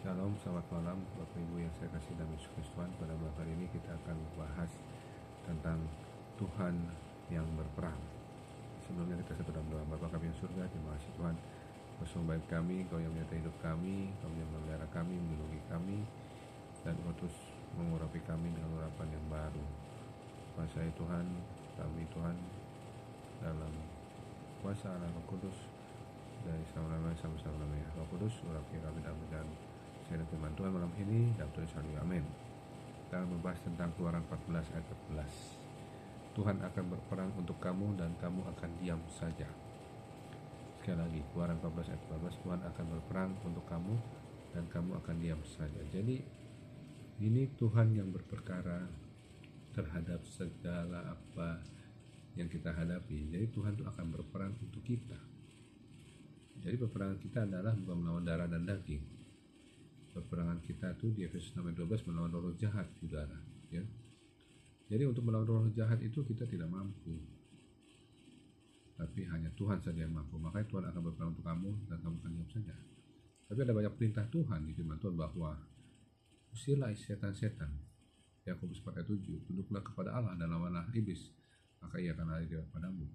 Shalom, selamat malam Bapak Ibu yang saya kasih dalam Yesus Kristus. Pada malam hari ini kita akan bahas tentang Tuhan yang berperang. Sebelumnya kita satu dalam doa. Bapa kami yang surga, terima kasih Tuhan bersama baik kami, Kau yang menyertai hidup kami, Kau yang memelihara kami, melindungi kami, dan Kau terus mengurapi kami dengan urapan yang baru. Kuasai Tuhan, kami Tuhan dalam kuasa Allah Roh Kudus dari selama-lamanya sampai selama-lamanya. Roh Kudus urapi kami dalam perjalanan saya dan firman Tuhan malam ini dalam Tuhan Yesus. Amin. Kita akan membahas tentang Keluaran 14 ayat 14. Tuhan akan berperang untuk kamu dan kamu akan diam saja. Sekali lagi, Keluaran 14 ayat 14, Tuhan akan berperang untuk kamu dan kamu akan diam saja. Jadi ini Tuhan yang berperkara terhadap segala apa yang kita hadapi. Jadi Tuhan itu akan berperang untuk kita. Jadi peperangan kita adalah bukan melawan darah dan daging. Peperangan kita itu di Efesus 6:12 melawan roh jahat, saudara. Ya. Jadi untuk melawan roh jahat itu kita tidak mampu, tapi hanya Tuhan saja yang mampu. Makanya Tuhan akan berperang untuk kamu dan kamu akan diam saja. Tapi ada banyak perintah Tuhan di firman Tuhan bahwa usirlah setan-setan. Yakobus 4:7, tunduklah kepada Allah dan lawanlah iblis, maka ia akan lari daripadamu.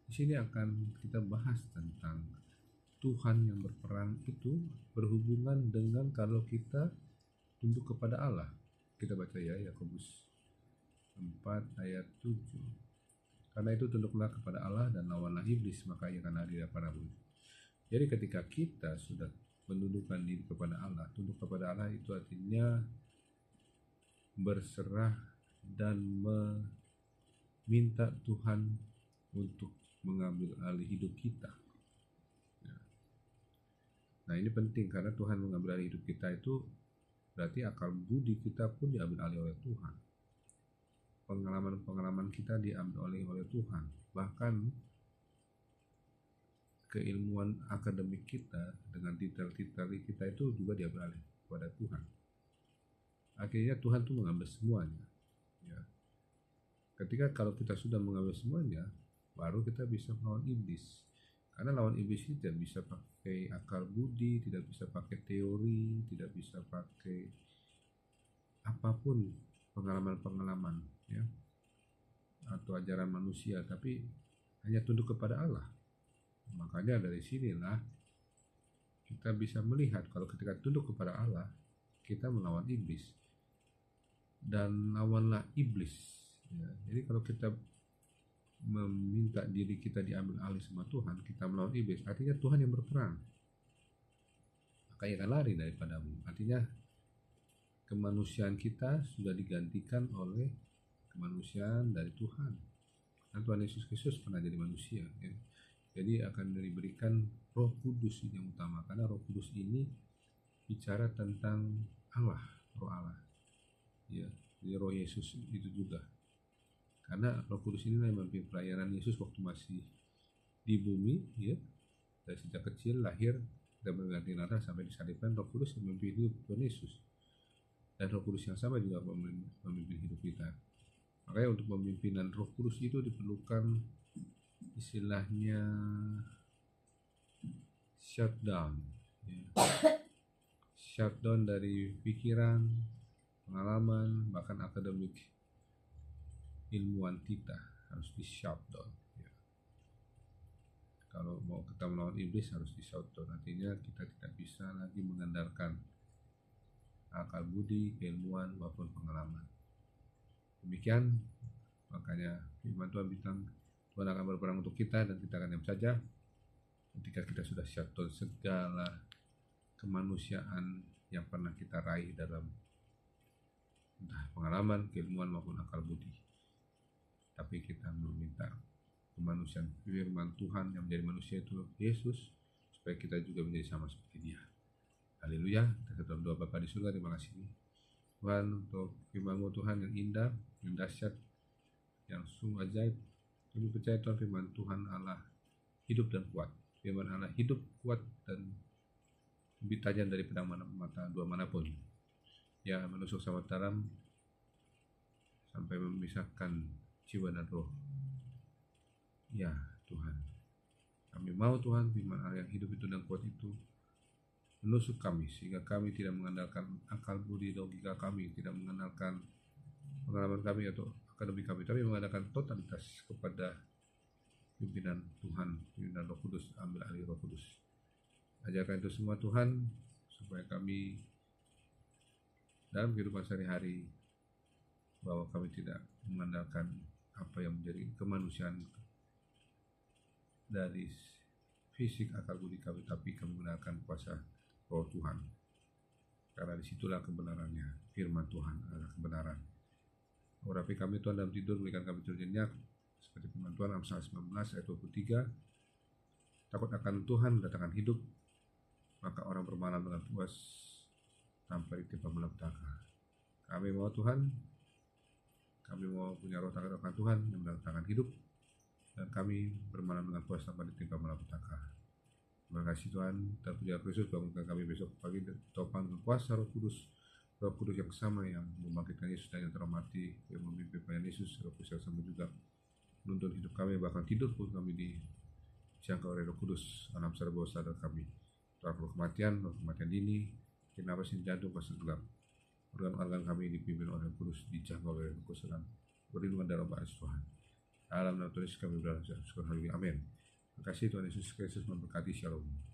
Di sini akan kita bahas tentang Tuhan yang berperang itu berhubungan dengan kalau kita tunduk kepada Allah. Kita baca ya Yakobus 4 ayat 7. Karena itu tunduklah kepada Allah dan lawanlah iblis, maka ia akan lari daripadamu. Jadi ketika kita sudah menundukkan diri kepada Allah, tunduk kepada Allah itu artinya berserah dan meminta Tuhan untuk mengambil alih hidup kita. Nah ini penting karena Tuhan mengambil alih hidup kita itu berarti akal budi kita pun diambil alih oleh Tuhan. Pengalaman-pengalaman kita diambil alih oleh Tuhan. Bahkan keilmuan akademik kita dengan detail-detail kita itu juga diambil alih kepada Tuhan. Akhirnya Tuhan itu mengambil semuanya. Ya. Ketika kalau kita sudah mengambil semuanya, baru kita bisa melawan iblis. Karena lawan iblis itu tidak bisa pakai akal budi, tidak bisa pakai teori, tidak bisa pakai apapun pengalaman-pengalaman, ya, atau ajaran manusia, tapi hanya tunduk kepada Allah. Makanya dari sinilah kita bisa melihat kalau ketika tunduk kepada Allah, kita melawan iblis dan lawanlah iblis. Ya, jadi kalau kita meminta diri kita diambil alih sama Tuhan, kita melawan iblis, artinya Tuhan yang berperang, maka ia akan lari daripadamu. Artinya kemanusiaan kita sudah digantikan oleh kemanusiaan dari Tuhan. Dan Tuhan Yesus Kristus pernah jadi manusia, ya. Jadi akan diberikan Roh Kudus yang utama, karena Roh Kudus ini bicara tentang Allah, Roh Allah, ya. Jadi Roh Yesus itu juga. Karena Roh Kudus ini yang memimpin pelayanan Yesus waktu masih di bumi, ya. Dari sejak kecil lahir dan berganti darah sampai disalibkan, Roh Kudus yang memimpin hidup Tuhan Yesus. Dan Roh Kudus yang sama juga memimpin hidup kita. Makanya untuk pemimpinan Roh Kudus itu diperlukan istilahnya shutdown, ya. Shutdown dari pikiran, pengalaman, bahkan akademik ilmuwan kita harus di shutdown, ya. Kalau mau kita melawan iblis harus di shutdown, artinya kita tidak bisa lagi mengandalkan akal budi, keilmuan maupun pengalaman. Demikian makanya firman Tuhan bilang Tuhan akan berperang untuk kita dan kita akan diam saja ketika kita sudah shutdown segala kemanusiaan yang pernah kita raih dalam entah pengalaman, keilmuan maupun akal budi. Tapi kita meminta kemanusiaan firman Tuhan yang menjadi manusia itu Yesus, supaya kita juga menjadi sama seperti Dia. Haleluya. Kita dalam doa Bapa di surga, terima kasih Tuhan untuk firman-Mu Tuhan yang indah, yang dahsyat, yang sungguh ajaib. Kami percaya Tuhan firman Tuhan Allah hidup dan kuat. Firman Allah hidup, kuat, dan lebih tajam dari pedang mata dua manapun, ya, menusuk sama dalam sampai memisahkan jiwa dan roh. Ya Tuhan, kami mau Tuhan firman Allah yang hidup itu dan kuat itu menusuk kami sehingga kami tidak mengandalkan akal budi logika kami, tidak mengandalkan pengalaman kami atau akademik kami, tapi mengandalkan totalitas kepada pimpinan Tuhan, pimpinan Roh Kudus, ambil alih Roh Kudus. Ajarkan itu semua Tuhan, supaya kami dalam kehidupan sehari-hari bahwa kami tidak mengandalkan apa yang menjadi kemanusiaan dari fisik akal budi kami, tapi kami mengandalkan kuasa Roh Tuhan. Karena disitulah kebenarannya, firman Tuhan adalah kebenaran. Urapi kami Tuhan dalam tidur, berikan kami tidur nyenyak, seperti firman Tuhan Amsal 19 ayat 23. Takut akan Tuhan mendatangkan hidup, maka orang bermalam dengan puas tanpa ditimpa malapetaka. Kami mau Tuhan, kami mau punya roh takut akan Tuhan yang mendatangkan hidup, dan kami bermalam dengan puas tanpa ditimpa malapetaka. Terima kasih Tuhan, terpuji Kristus, bangunkan kami besok pagi topang dengan kuasa Roh Kudus yang sama yang membangkitkan Yesus dan yang termati, yang memimpin Tuhan Yesus. Roh Kudus yang sama juga menuntun hidup kami, bahkan tidur pun kami dijangkau oleh Roh Kudus dalam sadar bawah sadar kami. Roh kematian dini, napas jantung pasang gelap, organ-organ kami dipimpin oleh Roh Kudus, dijangkau oleh Roh Kudus dalam perlindungan darah Bapak Tuhan. Dalam nama Tuhan Yesus kami berdoa, amin. Terima kasih Tuhan Yesus Kristus memberkati. Shalom.